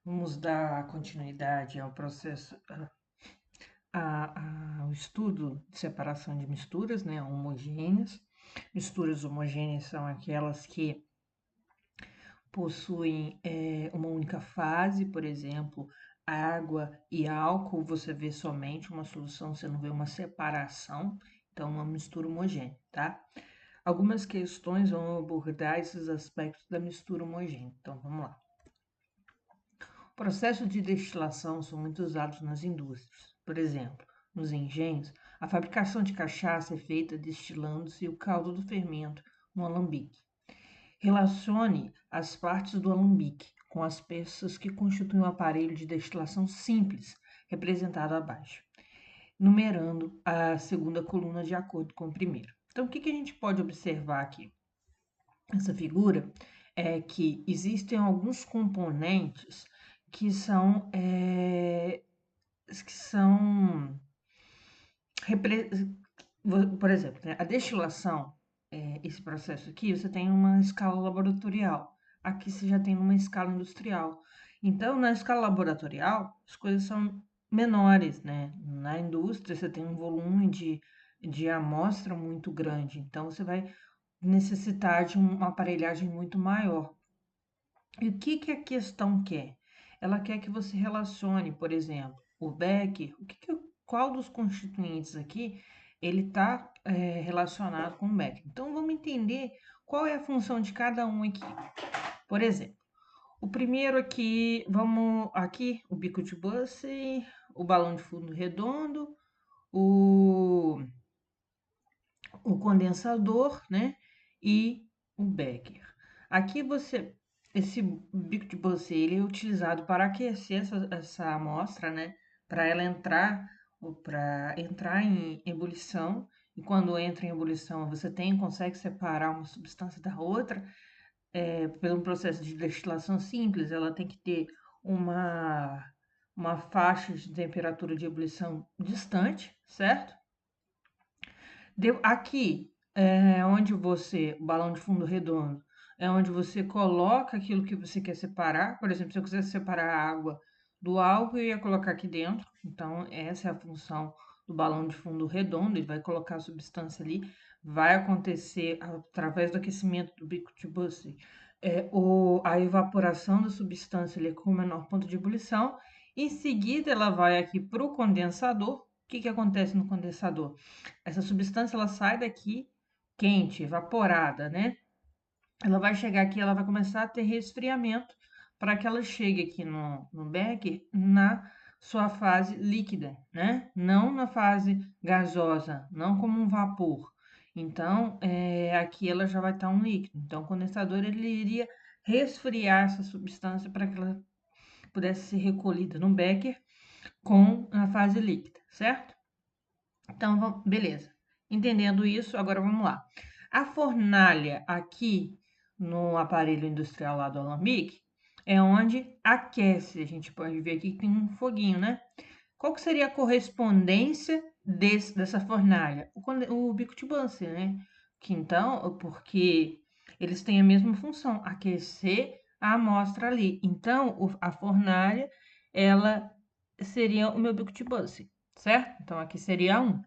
Vamos dar continuidade ao processo, ao estudo de separação de misturas, né, homogêneas. Misturas homogêneas são aquelas que possuem uma única fase, por exemplo, água e álcool, você vê somente uma solução, você não vê uma separação, então uma mistura homogênea, tá? Algumas questões vão abordar esses aspectos da mistura homogênea, então vamos lá. O processo de destilação são muito usados nas indústrias. Por exemplo, nos engenhos, a fabricação de cachaça é feita destilando-se o caldo do fermento no alambique. Relacione as partes do alambique com as peças que constituem o aparelho de destilação simples, representado abaixo, numerando a segunda coluna de acordo com o primeiro. Então, o que a gente pode observar aqui? Essa figura é que existem alguns componentes que são, por exemplo, né, a destilação, esse processo aqui, você tem uma escala laboratorial. Aqui você já tem uma escala industrial. Então, na escala laboratorial, as coisas são menores, né? Na indústria, você tem um volume de amostra muito grande. Então, você vai necessitar de uma aparelhagem muito maior. E o que a questão quer? Ela quer que você relacione, por exemplo, o Becker, qual dos constituintes aqui ele está relacionado com o Becker. Então, vamos entender qual é a função de cada um aqui. Por exemplo, o primeiro aqui, o bico de Bussey, o balão de fundo redondo, o condensador, né? E o Becker. Aqui esse bico de Bosé, ele é utilizado para aquecer essa amostra, né? Para ela entrar em ebulição. E quando entra em ebulição, você consegue separar uma substância da outra. Pelo processo de destilação simples, ela tem que ter uma faixa de temperatura de ebulição distante, certo? Aqui é onde o balão de fundo redondo, é onde você coloca aquilo que você quer separar. Por exemplo, se eu quisesse separar a água do álcool, eu ia colocar aqui dentro. Então, essa é a função do balão de fundo redondo, ele vai colocar a substância ali. Vai acontecer, através do aquecimento do bico de Bussey, a evaporação da substância ali com o menor ponto de ebulição. Em seguida, ela vai aqui para o condensador. O que acontece no condensador? Essa substância ela sai daqui quente, evaporada, né? Ela vai chegar aqui, ela vai começar a ter resfriamento para que ela chegue aqui no becker na sua fase líquida, né? Não na fase gasosa, não como um vapor. Então, aqui ela já vai estar um líquido. Então, o condensador ele iria resfriar essa substância para que ela pudesse ser recolhida no becker com a fase líquida, certo? Então, beleza. Entendendo isso, agora vamos lá. A fornalha aqui no aparelho industrial lá do alambique é onde aquece. A gente pode ver aqui que tem um foguinho, né? Qual que seria a correspondência dessa fornalha? O bico de Bunsen, né? Que então, porque eles têm a mesma função, aquecer a amostra ali. Então, a fornalha, ela seria o meu bico de Bunsen, certo? Então, aqui seria 1.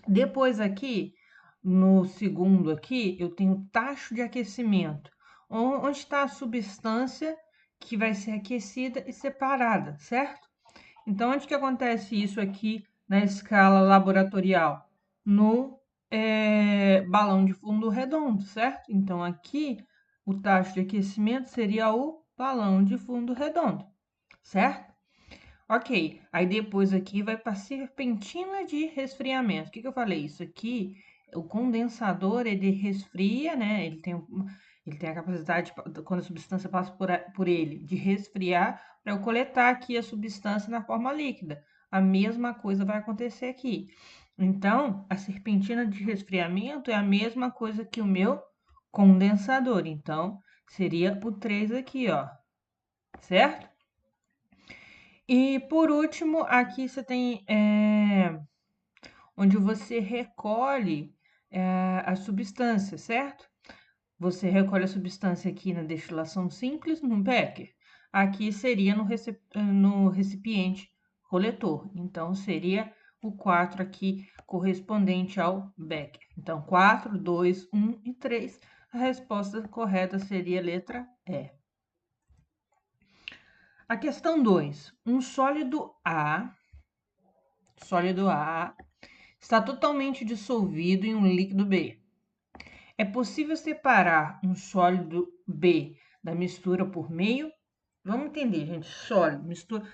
Depois aqui, no segundo aqui, eu tenho taxa de aquecimento. Onde está a substância que vai ser aquecida e separada, certo? Então, onde que acontece isso aqui na escala laboratorial? No balão de fundo redondo, certo? Então, aqui, o taxa de aquecimento seria o balão de fundo redondo, certo? Ok, aí depois aqui vai para serpentina de resfriamento. O que eu falei? Isso aqui, o condensador, ele resfria, né? Ele tem a capacidade, quando a substância passa por ele, de resfriar para eu coletar aqui a substância na forma líquida. A mesma coisa vai acontecer aqui. Então, a serpentina de resfriamento é a mesma coisa que o meu condensador. Então, seria o 3 aqui, ó. Certo? E por último, aqui você tem onde você recolhe a substância, certo? Você recolhe a substância aqui na destilação simples, no becker. aqui seria no recipiente coletor. Então, seria o 4 aqui correspondente ao becker. Então, 4, 2, 1 e 3. A resposta correta seria a letra E. A questão 2. Um sólido A está totalmente dissolvido em um líquido B. É possível separar um sólido B da mistura por meio? Vamos entender, gente. Sólido, mistura,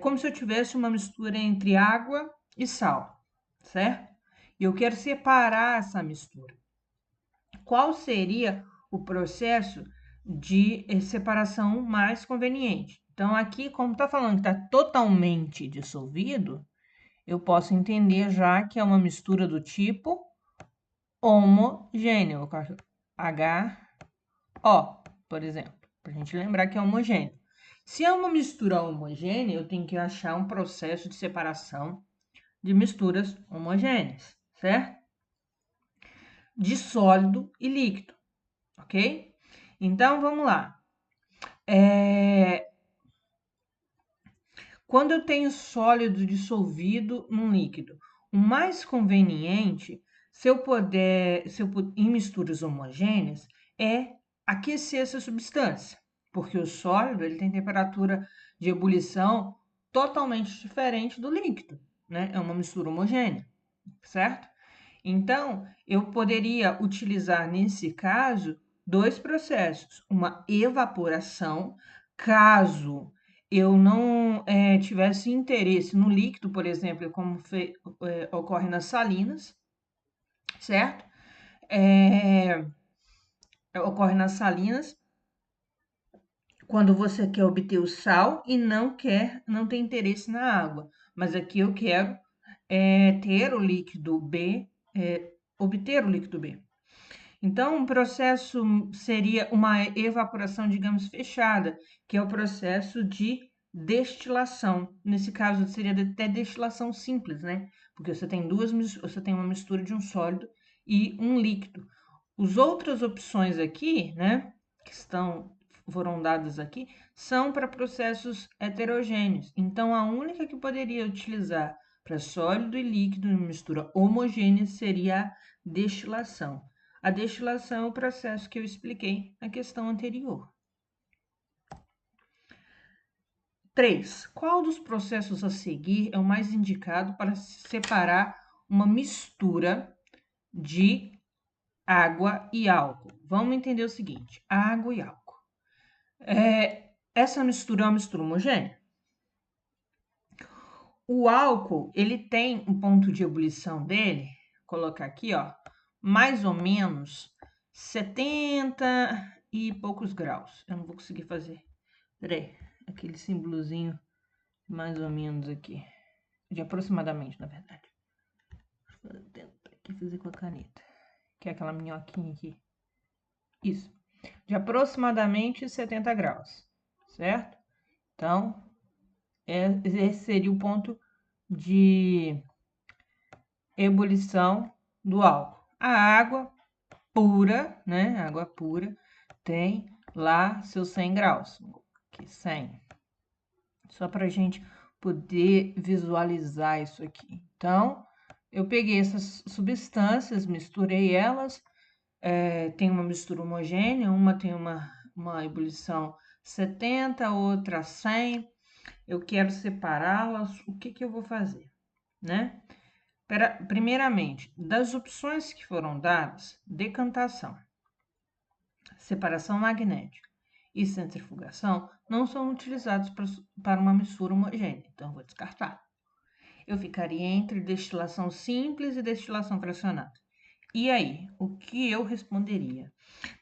como se eu tivesse uma mistura entre água e sal, certo? E eu quero separar essa mistura. Qual seria o processo de separação mais conveniente? Então, aqui, como está falando que está totalmente dissolvido, eu posso entender já que é uma mistura do tipo homogêneo. HO, por exemplo, para a gente lembrar que é homogêneo. Se é uma mistura homogênea, eu tenho que achar um processo de separação de misturas homogêneas, certo? De sólido e líquido, ok? Então, vamos lá. Quando eu tenho sólido dissolvido num líquido, o mais conveniente, em misturas homogêneas, é aquecer essa substância, porque o sólido ele tem temperatura de ebulição totalmente diferente do líquido, né? É uma mistura homogênea, certo? Então, eu poderia utilizar nesse caso dois processos: uma evaporação, caso eu não tivesse interesse no líquido, por exemplo, como ocorre nas salinas, certo? Ocorre nas salinas quando você quer obter o sal e não tem interesse na água. Mas aqui eu quero ter o líquido B, obter o líquido B. Então, um processo seria uma evaporação, digamos, fechada, que é o processo de destilação. Nesse caso, seria até destilação simples, né? Porque você tem uma mistura de um sólido e um líquido. As outras opções aqui, né, foram dadas aqui, são para processos heterogêneos. Então, a única que poderia utilizar para sólido e líquido em mistura homogênea seria a destilação. A destilação é o processo que eu expliquei na questão anterior. 3. Qual dos processos a seguir é o mais indicado para separar uma mistura de água e álcool? Vamos entender o seguinte: água e álcool. Essa mistura é uma mistura homogênea? O álcool, ele tem um ponto de ebulição dele, vou colocar aqui, ó, mais ou menos 70 e poucos graus. Eu não vou conseguir fazer. Peraí, aquele símbolozinho mais ou menos aqui. De aproximadamente, na verdade. Vou tentar aqui fazer com a caneta. Que é aquela minhoquinha aqui. Isso. De aproximadamente 70 graus, certo? Então, esse seria o ponto de ebulição do álcool. A água pura, né? A água pura tem lá seus 100 graus. Aqui, 100. Só para a gente poder visualizar isso aqui. Então, eu peguei essas substâncias, misturei elas. Tem uma mistura homogênea, uma tem uma ebulição 70, outra 100. Eu quero separá-las. O que eu vou fazer, né? Primeiramente, das opções que foram dadas, decantação, separação magnética e centrifugação não são utilizados para uma mistura homogênea, então eu vou descartar. Eu ficaria entre destilação simples e destilação fracionada. E aí, o que eu responderia?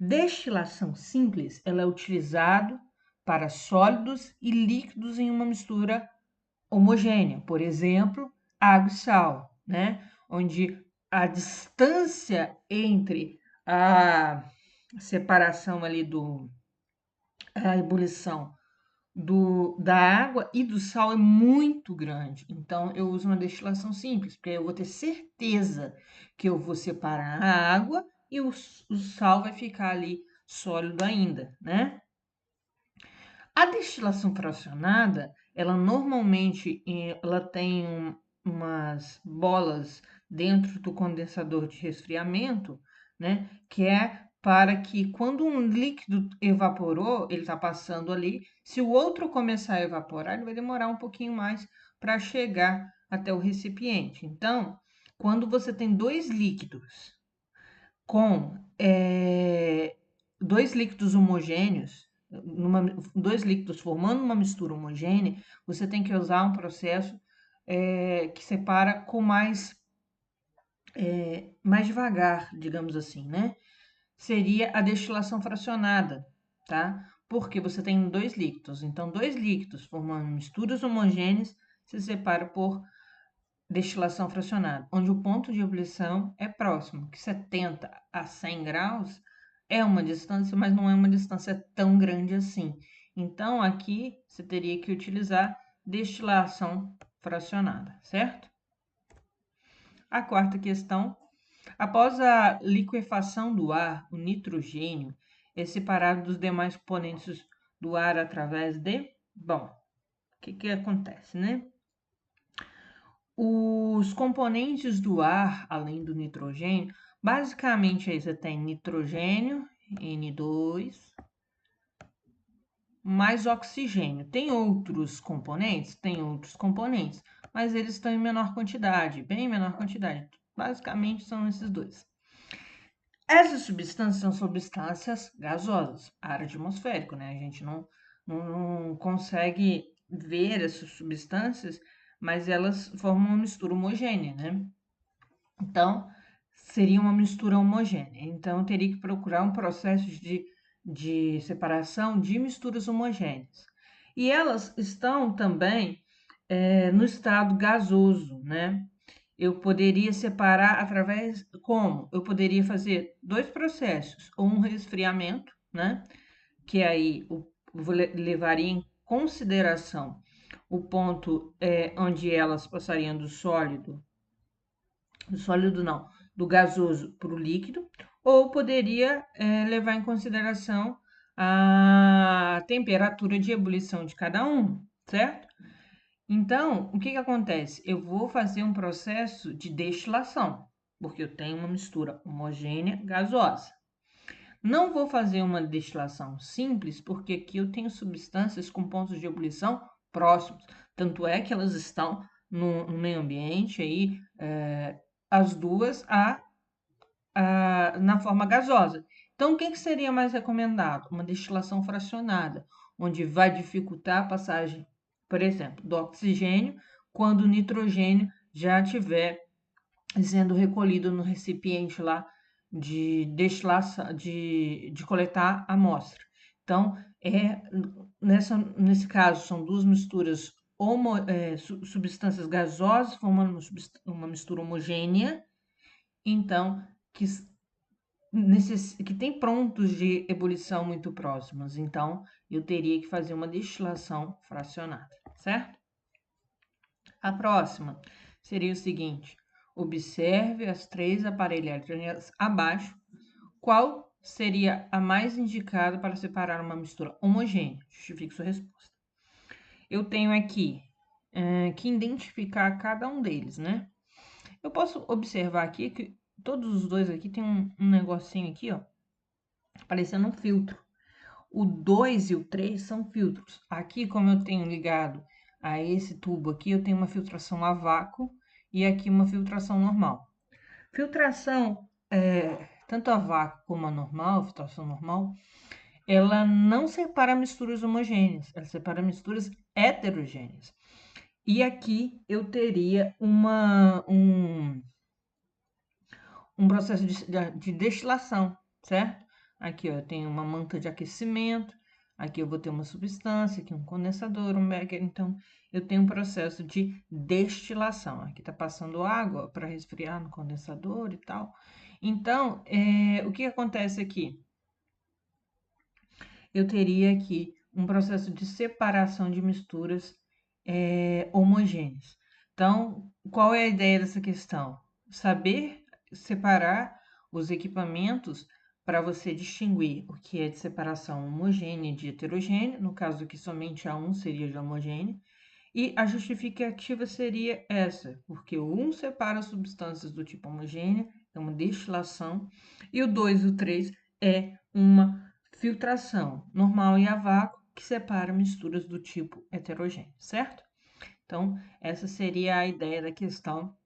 Destilação simples, ela é utilizada para sólidos e líquidos em uma mistura homogênea, por exemplo, água e sal, né? Onde a distância entre a separação ali a ebulição da água e do sal é muito grande. Então, eu uso uma destilação simples, porque eu vou ter certeza que eu vou separar a água e o sal vai ficar ali sólido ainda, né? A destilação fracionada, ela normalmente ela tem umas bolas dentro do condensador de resfriamento, né? Que é para que quando um líquido evaporou, ele está passando ali. Se o outro começar a evaporar, ele vai demorar um pouquinho mais para chegar até o recipiente. Então, quando você tem dois líquidos com dois líquidos homogêneos, dois líquidos formando uma mistura homogênea, você tem que usar um processo que separa com mais devagar, digamos assim, né? Seria a destilação fracionada, tá? Porque você tem dois líquidos, então dois líquidos formando misturas homogêneas se separa por destilação fracionada, onde o ponto de ebulição é próximo, que 70 a 100 graus é uma distância, mas não é uma distância tão grande assim. Então, aqui você teria que utilizar destilação fracionada, certo? A quarta questão: após a liquefação do ar, o nitrogênio é separado dos demais componentes do ar através de... Bom, o que acontece, né? Os componentes do ar, além do nitrogênio, basicamente aí você tem nitrogênio, N2, mais oxigênio. Tem outros componentes? Tem outros componentes, mas eles estão em menor quantidade, bem menor quantidade. Basicamente são esses dois. Essas substâncias são substâncias gasosas, ar atmosférico, né? A gente não consegue ver essas substâncias, mas elas formam uma mistura homogênea, né? Então, seria uma mistura homogênea. Então, eu teria que procurar um processo de separação de misturas homogêneas. E elas estão também no estado gasoso, né? Eu poderia separar através como? Eu poderia fazer dois processos, ou um resfriamento, né? Que aí levaria em consideração o ponto onde elas passariam do sólido não, do gasoso para o líquido, ou poderia levar em consideração a temperatura de ebulição de cada um, certo? Então, o que acontece? Eu vou fazer um processo de destilação, porque eu tenho uma mistura homogênea gasosa. Não vou fazer uma destilação simples, porque aqui eu tenho substâncias com pontos de ebulição próximos. Tanto é que elas estão no meio ambiente aí, as duas na forma gasosa. Então, o que seria mais recomendado? Uma destilação fracionada, onde vai dificultar a passagem, por exemplo, do oxigênio, quando o nitrogênio já estiver sendo recolhido no recipiente lá de destilação, de coletar a amostra. Então, nesse caso, são duas misturas, substâncias gasosas formando uma mistura homogênea, então, que tem pontos de ebulição muito próximos. Então, eu teria que fazer uma destilação fracionada, certo? A próxima seria o seguinte: observe as três aparelhagens abaixo. Qual seria a mais indicada para separar uma mistura homogênea? Justifique sua resposta. Eu tenho aqui que identificar cada um deles, né? Eu posso observar aqui que todos os dois aqui tem um negocinho aqui, ó, parecendo um filtro. O 2 e o 3 são filtros. Aqui, como eu tenho ligado a esse tubo aqui, eu tenho uma filtração a vácuo e aqui uma filtração normal. Filtração, tanto a vácuo como a normal, filtração normal, ela não separa misturas homogêneas, ela separa misturas heterogêneas. E aqui eu teria um processo de destilação, certo? Aqui ó, eu tenho uma manta de aquecimento, aqui eu vou ter uma substância, aqui um condensador, um becker, então eu tenho um processo de destilação. Aqui está passando água para resfriar no condensador e tal. Então, o que acontece aqui? Eu teria aqui um processo de separação de misturas homogêneas. Então, qual é a ideia dessa questão? Saber separar os equipamentos para você distinguir o que é de separação homogênea de heterogênea, no caso aqui somente a 1 seria de homogênea, e a justificativa seria essa, porque o 1 separa substâncias do tipo homogênea, é uma destilação, e o 2 e o 3 é uma filtração normal e a vácuo, que separa misturas do tipo heterogêneo, certo? Então, essa seria a ideia da questão